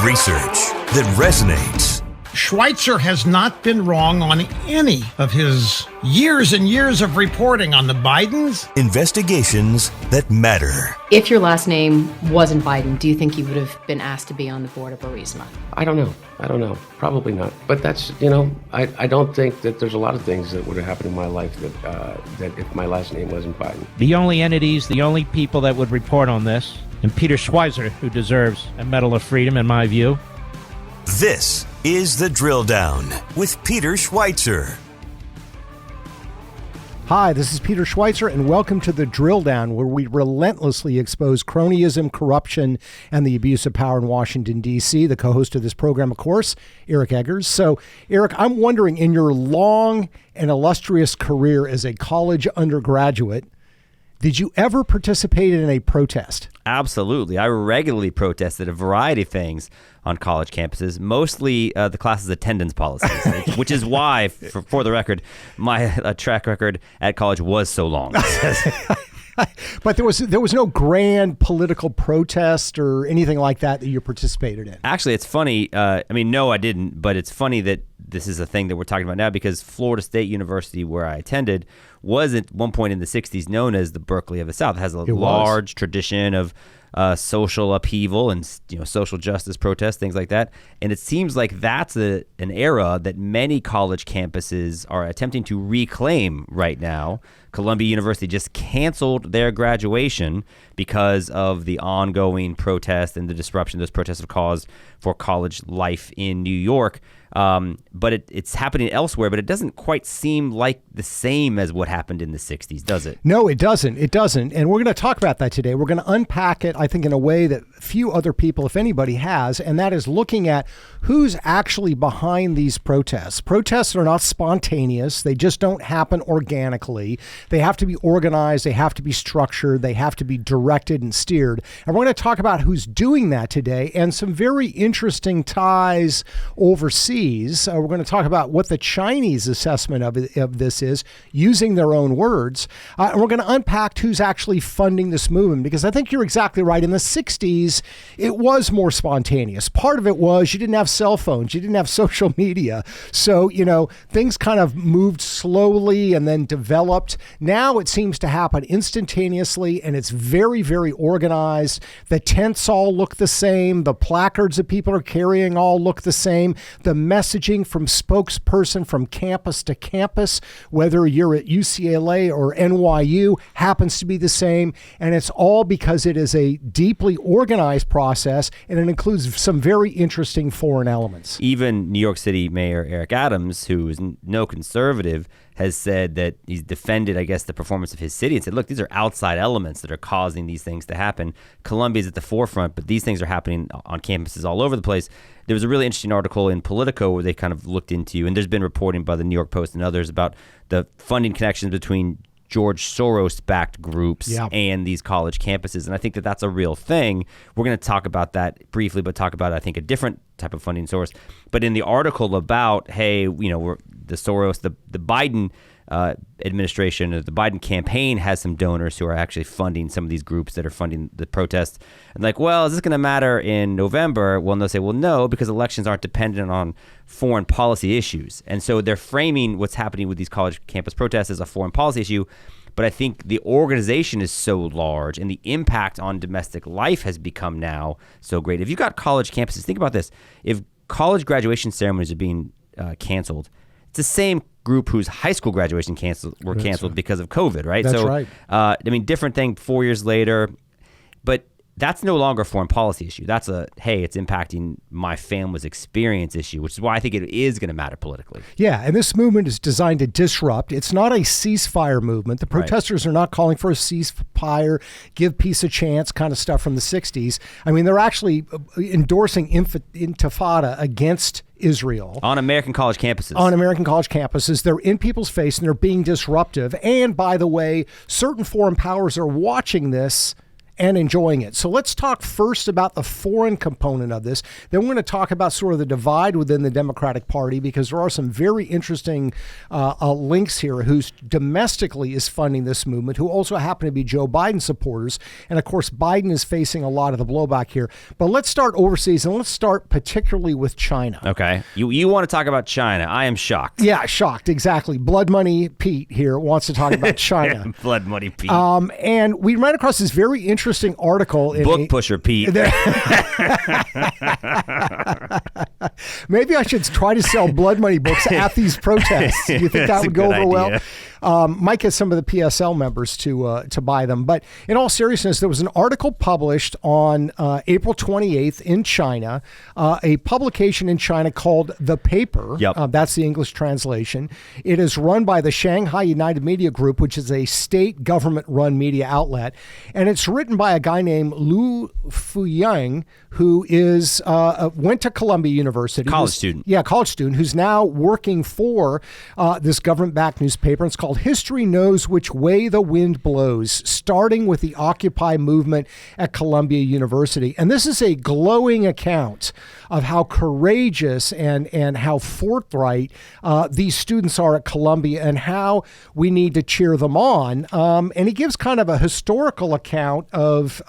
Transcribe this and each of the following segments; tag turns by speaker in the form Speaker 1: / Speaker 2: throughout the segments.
Speaker 1: Research that resonates.
Speaker 2: Schweizer has not been wrong on any of his years and years of reporting on the Bidens.
Speaker 1: Investigations that matter.
Speaker 3: If your last name wasn't Biden, do you think you would have been asked to be on the board of Burisma?
Speaker 4: I don't know. Probably not. But that's, I don't think that there's a lot of things that would have happened in my life that if my last name wasn't Biden.
Speaker 5: The only entities, the only people that would report on this, and Peter Schweizer, who deserves a Medal of Freedom, in my view.
Speaker 1: This is The Drill Down with Peter Schweizer.
Speaker 6: Hi, this is Peter Schweizer, and welcome to The Drill Down, where we relentlessly expose cronyism, corruption, and the abuse of power in Washington, D.C. The co-host of this program, of course, Eric Eggers. So, Eric, I'm wondering, in your long and illustrious career as a college undergraduate, did you ever participate in a protest?
Speaker 7: Absolutely. I regularly protested a variety of things on college campuses, mostly the class's attendance policies, which is why, for the record, my track record at college was so long.
Speaker 6: But there was no grand political protest or anything like that you participated in.
Speaker 7: Actually, it's funny. No, I didn't. But it's funny that this is a thing that we're talking about now, because Florida State University, where I attended, was at one point in the 60s known as the Berkeley of the South. It has a large tradition of social upheaval and social justice protests, things like that. And it seems like that's an era that many college campuses are attempting to reclaim right now. Columbia University just canceled their graduation because of the ongoing protest and the disruption those protests have caused for college life in New York. But it's happening elsewhere, but it doesn't quite seem like the same as what happened in the 60s, does it?
Speaker 6: No, it doesn't. It doesn't. And we're going to talk about that today. We're going to unpack it, I think, in a way that few other people, if anybody, has, and that is looking at who's actually behind these protests. Protests are not spontaneous. They just don't happen organically. They have to be organized. They have to be structured. They have to be directed and steered. And we're going to talk about who's doing that today and some very interesting ties overseas. We're going to talk about what the Chinese assessment of this is, using their own words. And we're going to unpack who's actually funding this movement, because I think you're exactly right. In the 60s, it was more spontaneous. Part of it was you didn't have cell phones. You didn't have social media. So, things kind of moved slowly and then developed. Now it seems to happen instantaneously, and it's very, very organized. The tents all look the same. The placards that people are carrying all look the same. The messaging from spokesperson from campus to campus, whether you're at UCLA or NYU, happens to be the same. And it's all because it is a deeply organized process, and it includes some very interesting foreign elements.
Speaker 7: Even New York City Mayor Eric Adams, who is no conservative, has said that he's defended, I guess, the performance of his city and said, look, these are outside elements that are causing these things to happen. Columbia's at the forefront, but these things are happening on campuses all over the place. There was a really interesting article in Politico where they kind of looked into, and there's been reporting by the New York Post and others about the funding connections between George Soros-backed groups and these college campuses. And I think that that's a real thing. We're going to talk about that briefly, but talk about, I think, a different type of funding source. But in the article about, hey, we're the Soros, the Biden administration, the Biden campaign has some donors who are actually funding some of these groups that are funding the protests. And like, well, is this going to matter in November? Well, and they'll say, well, no, because elections aren't dependent on foreign policy issues. And so they're framing what's happening with these college campus protests as a foreign policy issue. But I think the organization is so large and the impact on domestic life has become now so great. If you've got college campuses, think about this. If college graduation ceremonies are being canceled, it's the same group whose high school graduation were canceled because of COVID, right?
Speaker 6: That's right.
Speaker 7: Different thing 4 years later, but that's no longer a foreign policy issue. That's it's impacting my family's experience issue, which is why I think it is going to matter politically.
Speaker 6: Yeah, and this movement is designed to disrupt. It's not a ceasefire movement. The protesters are not calling for a ceasefire, give peace a chance kind of stuff from the 60s. I mean, they're actually endorsing intifada against Israel.
Speaker 7: On American college campuses.
Speaker 6: On American college campuses. They're in people's face and they're being disruptive. And by the way, certain foreign powers are watching this and enjoying it. So let's talk first about the foreign component of this. Then we're going to talk about sort of the divide within the Democratic Party, because there are some very interesting links here who's domestically is funding this movement, who also happen to be Joe Biden supporters. And of course, Biden is facing a lot of the blowback here. But let's start overseas, and let's start particularly with China.
Speaker 7: Okay. You want to talk about China. I am shocked.
Speaker 6: Yeah, shocked. Exactly. Blood Money Pete here wants to talk about China.
Speaker 7: Blood Money Pete.
Speaker 6: And we ran across this very interesting article.
Speaker 7: Book pusher Pete.
Speaker 6: Maybe I should try to sell Blood Money books at these protests. You think that would go over well? Might get some of the PSL members to buy them. But in all seriousness, there was an article published on April 28th in China, a publication in China called The Paper.
Speaker 7: Yep.
Speaker 6: That's the English translation. It is run by the Shanghai United Media Group, which is a state government-run media outlet. And it's written by a guy named Lu Fuyang, who is went to Columbia University.
Speaker 7: College student.
Speaker 6: Yeah, college student, who's now working for this government-backed newspaper. It's called History Knows Which Way the Wind Blows, starting with the Occupy movement at Columbia University. And this is a glowing account of how courageous and how forthright these students are at Columbia, and how we need to cheer them on. And he gives kind of a historical account of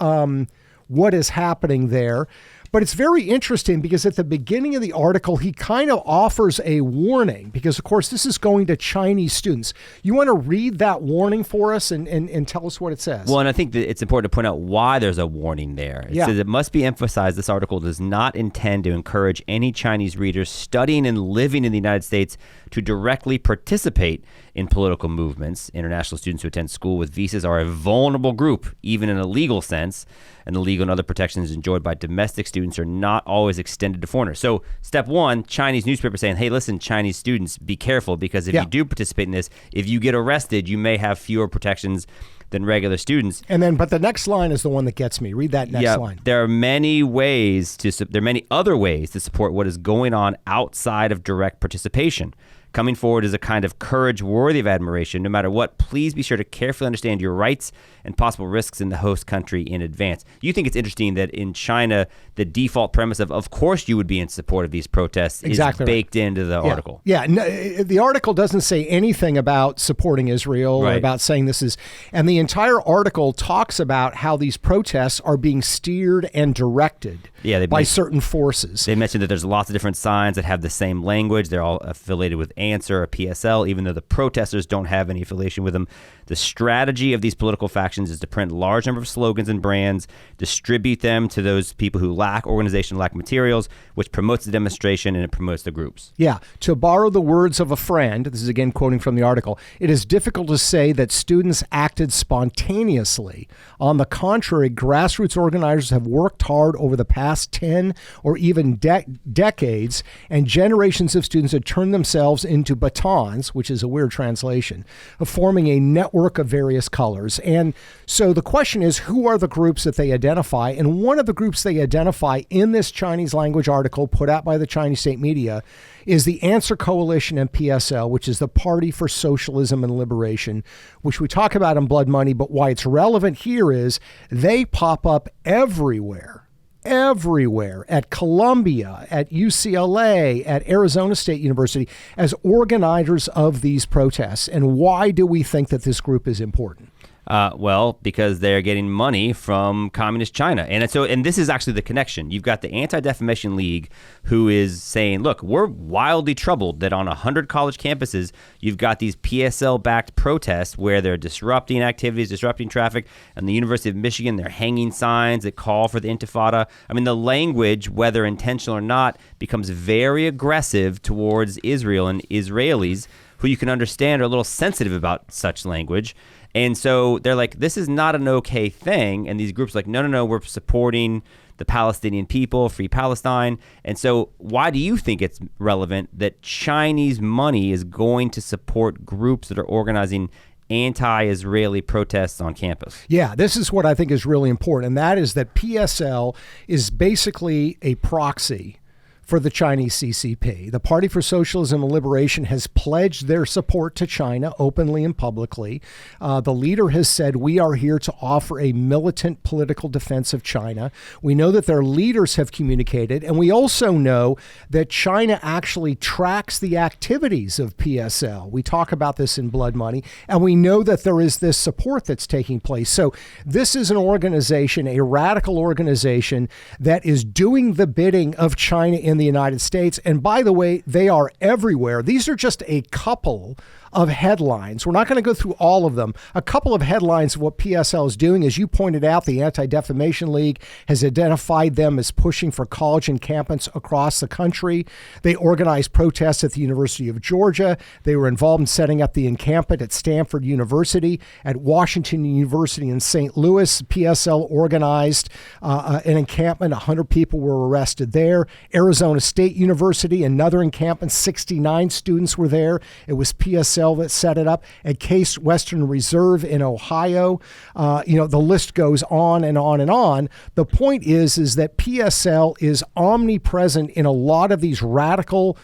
Speaker 6: what is happening there. But it's very interesting because at the beginning of the article, he kind of offers a warning, because, of course, this is going to Chinese students. You want to read that warning for us and tell us what it says?
Speaker 7: Well, and I think that it's important to point out why there's a warning there. It says it must be emphasized this article does not intend to encourage any Chinese readers studying and living in the United States to directly participate in political movements. International students who attend school with visas are a vulnerable group, even in a legal sense, and the legal and other protections enjoyed by domestic students are not always extended to foreigners. So step one, Chinese newspaper saying, hey, listen, Chinese students, be careful, because if you do participate in this, if you get arrested, you may have fewer protections than regular students.
Speaker 6: And then, but the next line is the one that gets me. Read that next line.
Speaker 7: There are many other ways to support what is going on outside of direct participation. Coming forward is a kind of courage worthy of admiration. No matter what, please be sure to carefully understand your rights and possible risks in the host country in advance. You think it's interesting that in China, the default premise of course you would be in support of these protests is baked into the article.
Speaker 6: Yeah, no, the article doesn't say anything about supporting Israel or about saying this is, and the entire article talks about how these protests are being steered and directed by certain forces.
Speaker 7: They mentioned that there's lots of different signs that have the same language. They're all affiliated with Answer, a PSL, even though the protesters don't have any affiliation with them. The strategy of these political factions is to print large number of slogans and brands, distribute them to those people who lack organization, lack materials, which promotes the demonstration and it promotes the groups.
Speaker 6: Yeah. To borrow the words of a friend, this is again quoting from the article, it is difficult to say that students acted spontaneously. On the contrary, grassroots organizers have worked hard over the past 10 or even decades, and generations of students have turned themselves into batons, which is a weird translation, of forming a network of various colors. And so the question is, who are the groups that they identify? And one of the groups they identify in this Chinese language article put out by the Chinese state media is the Answer Coalition and PSL, which is the Party for Socialism and Liberation, which we talk about in Blood Money. But why it's relevant here is they pop up everywhere at Columbia, at UCLA, at Arizona State University as organizers of these protests. And why do we think that this group is important?
Speaker 7: Well, because they're getting money from communist China. And this is actually the connection. You've got the Anti-Defamation League, who is saying, look, we're wildly troubled that on 100 college campuses, you've got these PSL-backed protests where they're disrupting activities, disrupting traffic. And the University of Michigan, they're hanging signs that call for the Intifada. I mean, the language, whether intentional or not, becomes very aggressive towards Israel and Israelis, who you can understand are a little sensitive about such language. And so they're like, this is not an okay thing. And these groups are like, no, we're supporting the Palestinian people, Free Palestine. And so why do you think it's relevant that Chinese money is going to support groups that are organizing anti-Israeli protests on campus?
Speaker 6: Yeah, this is what I think is really important. And that is that PSL is basically a proxy for the Chinese CCP. The Party for Socialism and Liberation has pledged their support to China openly and publicly. The leader has said, we are here to offer a militant political defense of China. We know that their leaders have communicated, and we also know that China actually tracks the activities of PSL. We talk about this in Blood Money, and we know that there is this support that's taking place. So this is an organization, a radical organization that is doing the bidding of China in the United States. And by the way, they are everywhere. These are just a couple of headlines. We're not going to go through all of them. A couple of headlines of what PSL is doing. As you pointed out, the Anti-Defamation League has identified them as pushing for college encampments across the country. They organized protests at the University of Georgia. They were involved in setting up the encampment at Stanford University. At Washington University in St. Louis, PSL organized an encampment. 100 people were arrested there. Arizona State University, another encampment. 69 students were there. It was PSL that set it up. At Case Western Reserve in Ohio. The list goes on and on and on. The point is that PSL is omnipresent in a lot of these radical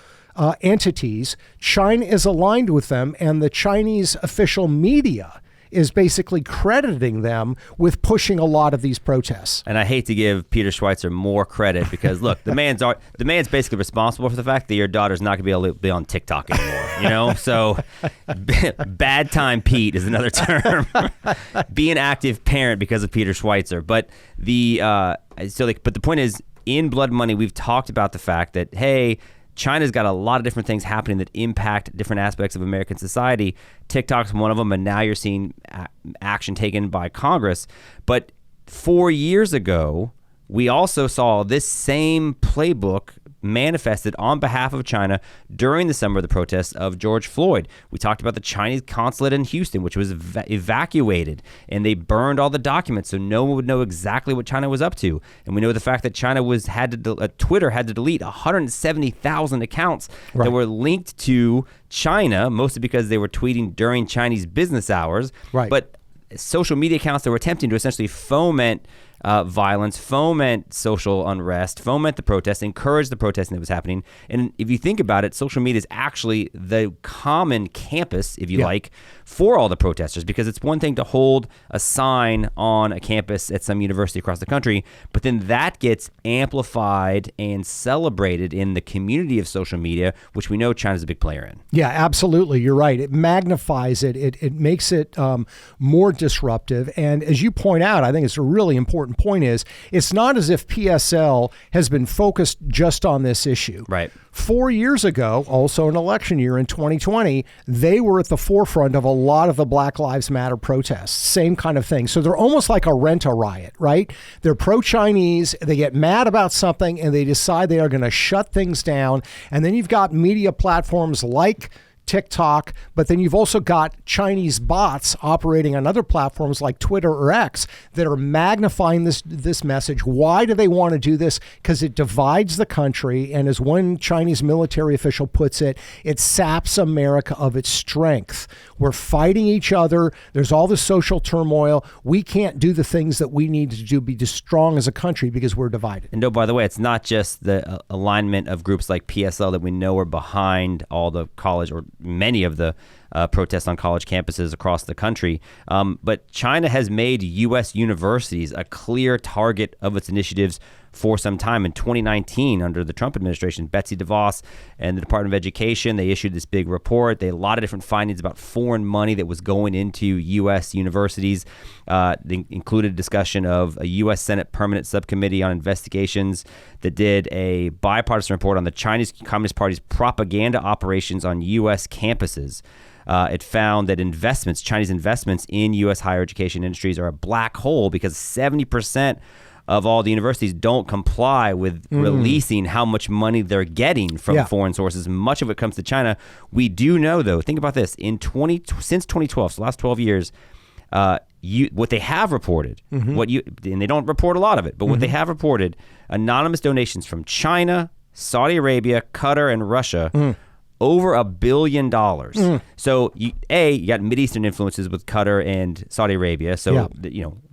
Speaker 6: entities. China is aligned with them, and the Chinese official media is basically crediting them with pushing a lot of these protests.
Speaker 7: And I hate to give Peter Schweizer more credit because, look, the man's basically responsible for the fact that your daughter's not going to be able to be on TikTok anymore, So bad time Pete is another term. Be an active parent because of Peter Schweizer. But the point is, in Blood Money, we've talked about the fact that, hey, China's got a lot of different things happening that impact different aspects of American society. TikTok's one of them, and now you're seeing action taken by Congress. But 4 years ago, we also saw this same playbook manifested on behalf of China during the summer of the protests of George Floyd. We talked about the Chinese consulate in Houston, which was evacuated, and they burned all the documents so no one would know exactly what China was up to. And we know the fact that China Twitter had to delete 170,000 accounts that were linked to China, mostly because they were tweeting during Chinese business hours.
Speaker 6: Right.
Speaker 7: But social media accounts that were attempting to essentially foment violence, foment social unrest, foment the protests, encourage the protesting that was happening. And if you think about it, social media is actually the common campus, if you like, for all the protesters, because it's one thing to hold a sign on a campus at some university across the country, but then that gets amplified and celebrated in the community of social media, which we know China's a big player in.
Speaker 6: Yeah, absolutely. You're right. It magnifies it. It makes it more disruptive. And as you point out, I think it's a really important point is it's not as if PSL has been focused just on this issue.
Speaker 7: Right.
Speaker 6: 4 years ago, also an election year in 2020, they were at the forefront of a lot of the Black Lives Matter protests. Same kind of thing. So they're almost like a rent-a-riot, right? They're pro-Chinese, they get mad about something, and they decide they are going to shut things down. And then you've got media platforms like TikTok, but then you've also got Chinese bots operating on other platforms like Twitter or X that are magnifying this message. Why do they want to do this? Because it divides the country, and as one Chinese military official puts it, it saps America of its strength. We're fighting each other. There's all this social turmoil. We can't do the things that we need to do, be strong as a country because we're divided.
Speaker 7: And by the way, it's not just the alignment of groups like PSL that we know are behind all the college or many of the protests on college campuses across the country. But China has made U.S. universities a clear target of its initiatives for some time. In 2019, under the Trump administration, Betsy DeVos and the Department of Education, they issued this big report. They had a lot of different findings about foreign money that was going into U.S. universities. They included discussion of a U.S. Senate Permanent Subcommittee on Investigations that did a bipartisan report on the Chinese Communist Party's propaganda operations on U.S. campuses. It found that Chinese investments in U.S. higher education industries are a black hole because 70% of all the universities don't comply with releasing how much money they're getting from foreign sources. Much of it comes to China. We do know, though, think about this, since 2012, so the last 12 years, what they have reported, and they don't report a lot of it, but what they have reported, anonymous donations from China, Saudi Arabia, Qatar, and Russia, over $1 billion. So you got Mideastern influences with Qatar and Saudi Arabia. So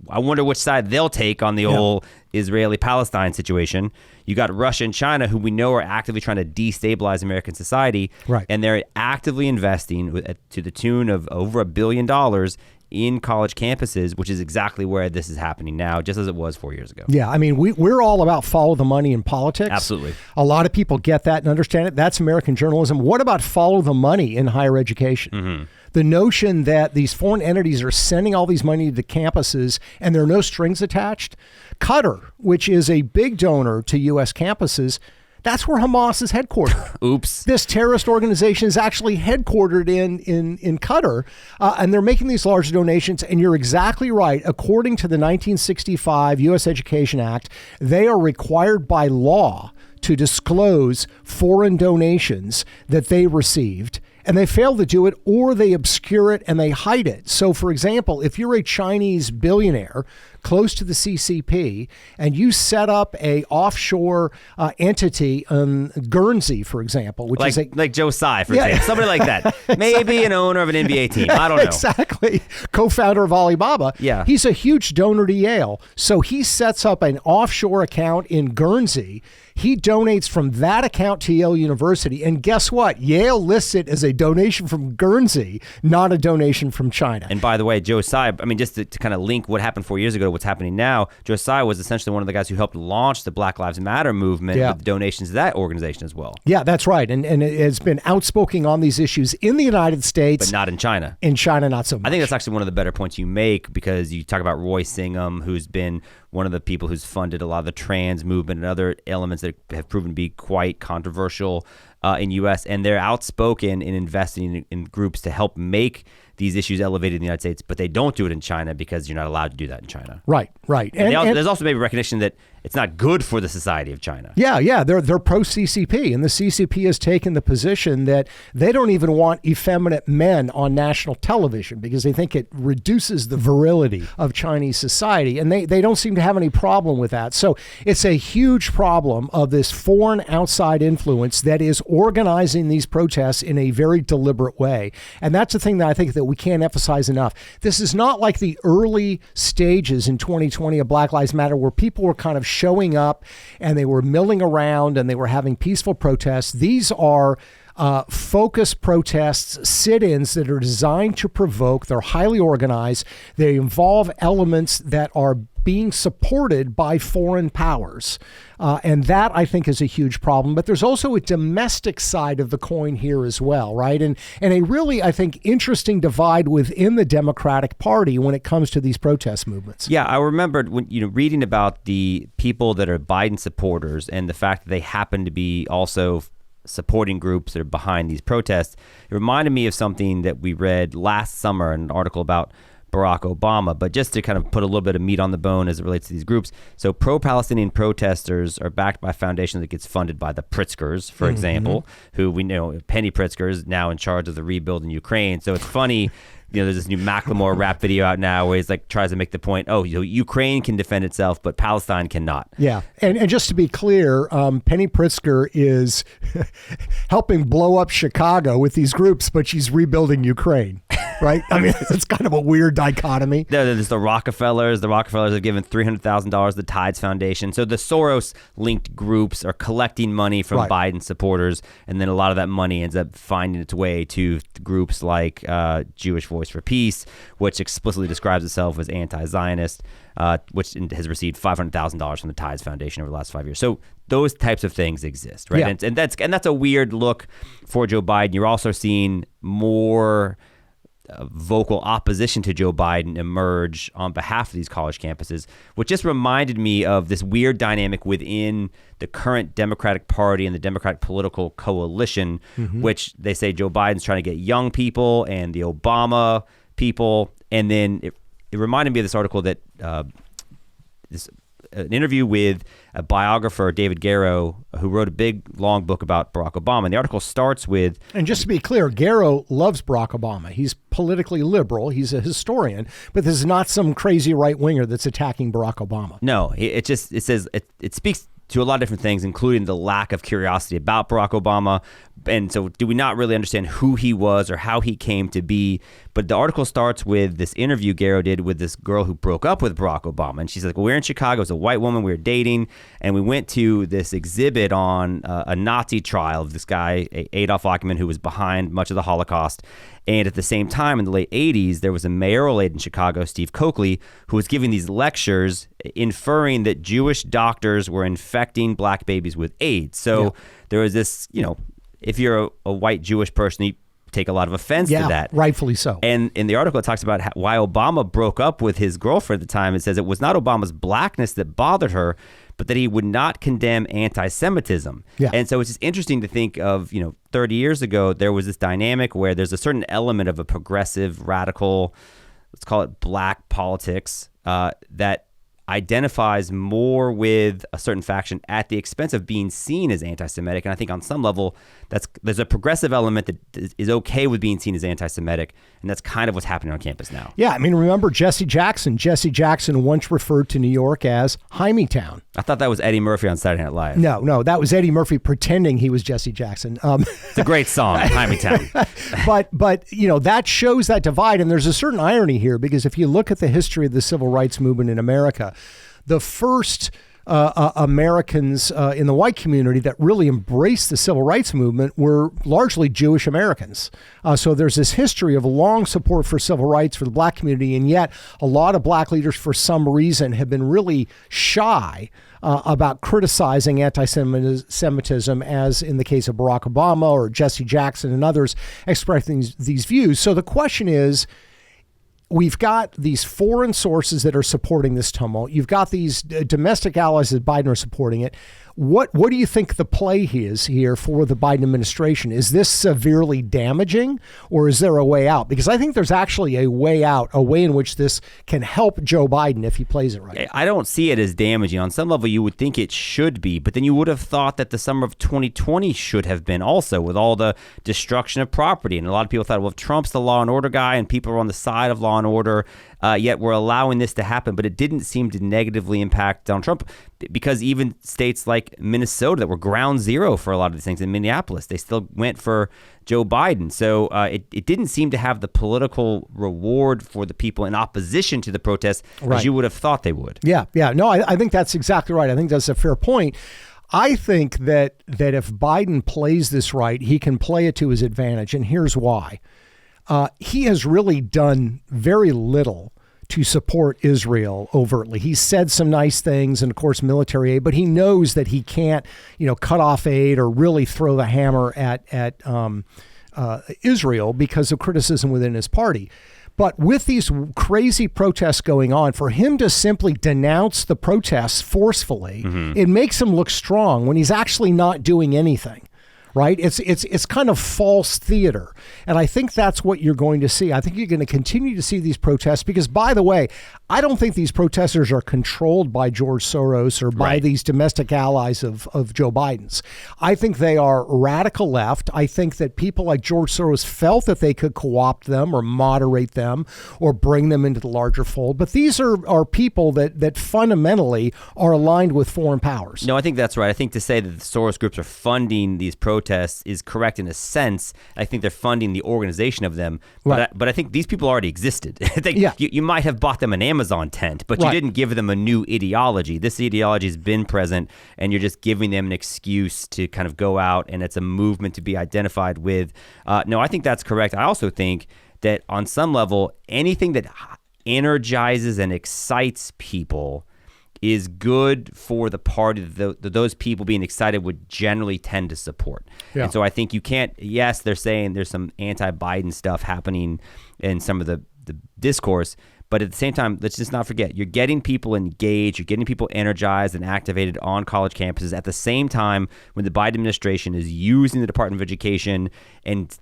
Speaker 7: I wonder which side they'll take on the whole Israeli-Palestine situation. You got Russia and China, who we know are actively trying to destabilize American society.
Speaker 6: Right.
Speaker 7: And they're actively investing to the tune of over $1 billion in college campuses, which is exactly where this is happening now, just as it was 4 years ago.
Speaker 6: Yeah, I mean, we're all about follow the money in politics.
Speaker 7: Absolutely.
Speaker 6: A lot of people get that and understand it. That's American journalism. What about follow the money in higher education?
Speaker 7: Mm-hmm.
Speaker 6: The notion that these foreign entities are sending all these money to campuses and there are no strings attached. Qatar, which is a big donor to U.S. campuses, that's where Hamas is headquartered.
Speaker 7: Oops.
Speaker 6: This terrorist organization is actually headquartered in Qatar, and they're making these large donations. And you're exactly right. According to the 1965 U.S. Education Act, they are required by law to disclose foreign donations that they received. And they fail to do it, or they obscure it and they hide it. So, for example, if you're a Chinese billionaire close to the CCP and you set up a offshore entity on Guernsey, for example, which is
Speaker 7: like Joe Tsai, for example, somebody like that, maybe an owner of an NBA team. I don't know.
Speaker 6: Exactly. Co-founder of Alibaba.
Speaker 7: Yeah.
Speaker 6: He's a huge donor to Yale. So he sets up an offshore account in Guernsey. He donates from that account to Yale University. And guess what? Yale lists it as a donation from Guernsey, not a donation from China.
Speaker 7: And by the way, Joe Tsai, I mean, just to kind of link what happened 4 years ago to what's happening now, Joe Tsai was essentially one of the guys who helped launch the Black Lives Matter movement with donations to that organization as well.
Speaker 6: Yeah, that's right. And it has been outspoken on these issues in the United States.
Speaker 7: But not in China.
Speaker 6: In China, not so much.
Speaker 7: I think that's actually one of the better points you make, because you talk about Roy Singham, who's been one of the people who's funded a lot of the trans movement and other elements that have proven to be quite controversial in U.S. And they're outspoken in investing in groups to help make these issues elevated in the United States, but they don't do it in China because you're not allowed to do that in China.
Speaker 6: Right, right.
Speaker 7: And there's also maybe recognition that it's not good for the society of China.
Speaker 6: Yeah, they're pro-CCP, and the CCP has taken the position that they don't even want effeminate men on national television because they think it reduces the virility of Chinese society, and they don't seem to have any problem with that. So it's a huge problem of this foreign outside influence that is organizing these protests in a very deliberate way. And that's the thing that I think that we can't emphasize enough. This is not like the early stages in 2020 of Black Lives Matter where people were kind of showing up and they were milling around and they were having peaceful protests. These are focused protests, sit-ins that are designed to provoke. They're highly organized. They involve elements that are being supported by foreign powers. And that, I think, is a huge problem. But there's also a domestic side of the coin here as well, right? And a really, I think, interesting divide within the Democratic Party when it comes to these protest movements.
Speaker 7: Yeah, I remembered when reading about the people that are Biden supporters and the fact that they happen to be also supporting groups that are behind these protests. It reminded me of something that we read last summer, an article about Barack Obama, but just to kind of put a little bit of meat on the bone as it relates to these groups. So pro-Palestinian protesters are backed by a foundation that gets funded by the Pritzkers, for example, who we know, Penny Pritzker is now in charge of the rebuild in Ukraine. So it's funny, there's this new Macklemore rap video out now where he's like tries to make the point, Ukraine can defend itself, but Palestine cannot.
Speaker 6: Yeah. And just to be clear, Penny Pritzker is helping blow up Chicago with these groups, but she's rebuilding Ukraine. Right? I mean, it's kind of a weird dichotomy.
Speaker 7: There's the Rockefellers. The Rockefellers have given $300,000 to the Tides Foundation. So the Soros-linked groups are collecting money from Biden supporters, and then a lot of that money ends up finding its way to groups like Jewish Voice for Peace, which explicitly describes itself as anti-Zionist, which has received $500,000 from the Tides Foundation over the last 5 years. So those types of things exist, right?
Speaker 6: Yeah.
Speaker 7: And that's a weird look for Joe Biden. You're also seeing more vocal opposition to Joe Biden emerge on behalf of these college campuses, which just reminded me of this weird dynamic within the current Democratic Party and the Democratic political coalition, which they say Joe Biden's trying to get young people and the Obama people. And then it reminded me of this article that an interview with a biographer, David Garrow, who wrote a big, long book about Barack Obama. And the article starts with... And
Speaker 6: just to be clear, Garrow loves Barack Obama. He's politically liberal. He's a historian. But this is not some crazy right-winger that's attacking Barack Obama.
Speaker 7: No, it says it speaks to a lot of different things, including the lack of curiosity about Barack Obama. And so do we not really understand who he was or how he came to be? But the article starts with this interview Garrow did with this girl who broke up with Barack Obama. And she's like, well, we're in Chicago. It's a white woman. We were dating. And we went to this exhibit on a Nazi trial of this guy, Adolf Eichmann, who was behind much of the Holocaust. And at the same time, in the late 80s, there was a mayoral aide in Chicago, Steve Coakley, who was giving these lectures inferring that Jewish doctors were infecting black babies with AIDS. So there was this, if you're a white Jewish person, you take a lot of offense to that.
Speaker 6: Rightfully so.
Speaker 7: And in the article, it talks about why Obama broke up with his girlfriend at the time. It says it was not Obama's blackness that bothered her, but that he would not condemn anti-Semitism. Yeah. And so it's just interesting to think of, 30 years ago, there was this dynamic where there's a certain element of a progressive, radical, let's call it black politics, that identifies more with a certain faction at the expense of being seen as anti-Semitic. And I think on some level, there's a progressive element that is okay with being seen as anti-Semitic. And that's kind of what's happening on campus now.
Speaker 6: Yeah, I mean, remember Jesse Jackson. Jesse Jackson once referred to New York as Hymietown.
Speaker 7: I thought that was Eddie Murphy on Saturday Night Live.
Speaker 6: No, that was Eddie Murphy pretending he was Jesse Jackson.
Speaker 7: It's a great song, Hymietown.
Speaker 6: But that shows that divide. And there's a certain irony here, because if you look at the history of the civil rights movement in America, the first Americans in the white community that really embraced the civil rights movement were largely Jewish Americans. So there's this history of long support for civil rights for the black community, and yet a lot of black leaders, for some reason, have been really shy about criticizing anti-Semitism, as in the case of Barack Obama or Jesse Jackson and others expressing these views. So the question is, we've got these foreign sources that are supporting this tumult. You've got these domestic allies that Biden are supporting it. What do you think the play is here for the Biden administration? Is this severely damaging, or is there a way out? Because I think there's actually a way out, a way in which this can help Joe Biden if he plays it right.
Speaker 7: I don't see it as damaging. On some level, you would think it should be, but then you would have thought that the summer of 2020 should have been also, with all the destruction of property. And a lot of people thought, well, if Trump's the law and order guy and people are on the side of law and order, yet we're allowing this to happen. But it didn't seem to negatively impact Donald Trump, because even states like Minnesota that were ground zero for a lot of these things, in Minneapolis, they still went for Joe Biden. So it didn't seem to have the political reward for the people in opposition to the protests as you would have thought they would.
Speaker 6: Yeah. No, I think that's exactly right. I think that's a fair point. I think that if Biden plays this right, he can play it to his advantage. And here's why. He has really done very little to support Israel overtly. He said some nice things and, of course, military aid, but he knows that he can't, cut off aid or really throw the hammer at Israel because of criticism within his party. But with these crazy protests going on, for him to simply denounce the protests forcefully, it makes him look strong when he's actually not doing anything. Right? It's kind of false theater. And I think that's what you're going to see. I think you're going to continue to see these protests because, by the way, I don't think these protesters are controlled by George Soros or by these domestic allies of Joe Biden's. I think they are radical left. I think that people like George Soros felt that they could co-opt them or moderate them or bring them into the larger fold. But these are people that fundamentally are aligned with foreign powers.
Speaker 7: No, I think that's right. I think to say that the Soros groups are funding these protests is correct in a sense. I think they're funding the organization of them, but I think these people already existed. I think you might have bought them an Amazon tent, but you didn't give them a new ideology. This ideology has been present, and you're just giving them an excuse to kind of go out, and it's a movement to be identified with. No, I think that's correct. I also think that on some level, anything that energizes and excites people is good for the party that those people being excited would generally tend to support. Yeah. And so I think you can't, yes, they're saying there's some anti-Biden stuff happening in some of the discourse, but at the same time, let's just not forget, you're getting people engaged, you're getting people energized and activated on college campuses at the same time when the Biden administration is using the Department of Education and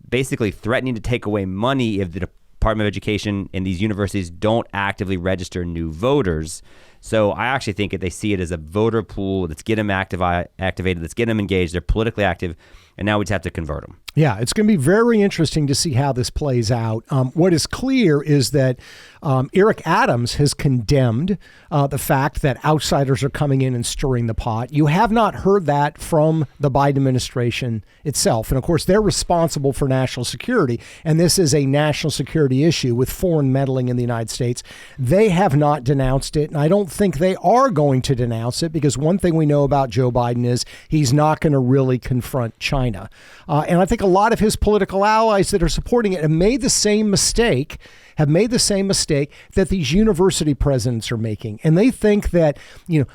Speaker 7: basically threatening to take away money if the Department of Education and these universities don't actively register new voters. So I actually think that they see it as a voter pool that's getting them activated, that's getting them engaged. They're politically active, and now we just have to convert them.
Speaker 6: Yeah, it's going to be very interesting to see how this plays out. What is clear is that Eric Adams has condemned the fact that outsiders are coming in and stirring the pot. You have not heard that from the Biden administration itself. And of course, they're responsible for national security. And this is a national security issue with foreign meddling in the United States. They have not denounced it. And I don't think they are going to denounce it, because one thing we know about Joe Biden is he's not going to really confront China. And I think a lot of his political allies that are supporting it have made the same mistake that these university presidents are making. And they think that,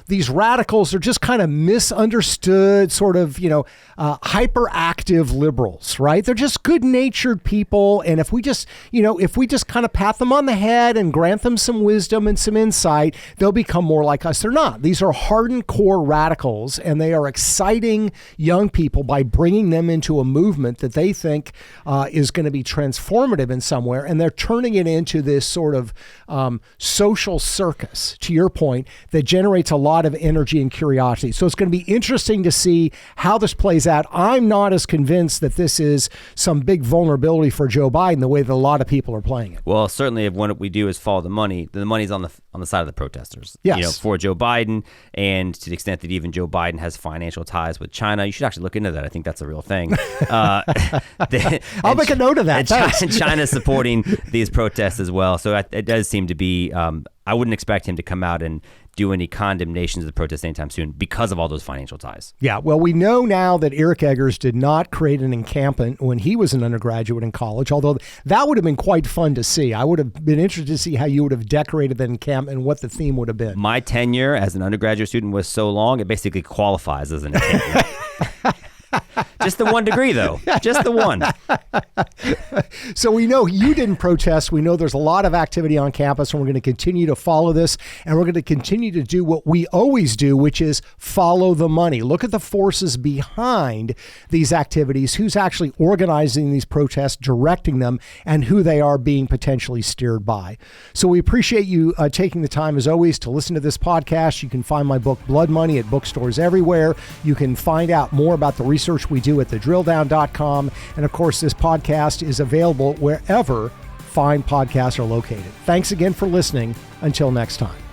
Speaker 6: these radicals are just kind of misunderstood, sort of, hyperactive liberals, right? They're just good-natured people. And if we just kind of pat them on the head and grant them some wisdom and some insight, they'll become more like us. They're not. These are hardened core radicals, and they are exciting young people by bringing them into a movement that they think is going to be transformative in somewhere. And they're turning it into this sort of social circus, to your point, that generates a lot of energy and curiosity. So it's going to be interesting to see how this plays out. I'm not as convinced that this is some big vulnerability for Joe Biden the way that a lot of people are playing it.
Speaker 7: Well, certainly if what we do is follow the money, then the money's on the side of the protesters.
Speaker 6: Yes.
Speaker 7: For Joe Biden, and to the extent that even Joe Biden has financial ties with China, you should actually look into that. I think that's a real thing.
Speaker 6: I'll make a note of that.
Speaker 7: And China's supporting these protests as well. So it does seem to be, I wouldn't expect him to come out and do any condemnations of the protests anytime soon because of all those financial ties.
Speaker 6: Yeah, well, we know now that Eric Eggers did not create an encampment when he was an undergraduate in college, although that would have been quite fun to see. I would have been interested to see how you would have decorated that encampment and what the theme would have been.
Speaker 7: My tenure as an undergraduate student was so long, it basically qualifies as an encampment. Just the 1 degree, though. Just the one.
Speaker 6: So we know you didn't protest. We know there's a lot of activity on campus, and we're going to continue to follow this, and we're going to continue to do what we always do, which is follow the money. Look at the forces behind these activities, who's actually organizing these protests, directing them, and who they are being potentially steered by. So we appreciate you taking the time, as always, to listen to this podcast. You can find my book, Blood Money, at bookstores everywhere. You can find out more about the research we do at thedrilldown.com. And of course, this podcast is available wherever fine podcasts are located. Thanks again for listening. Until next time.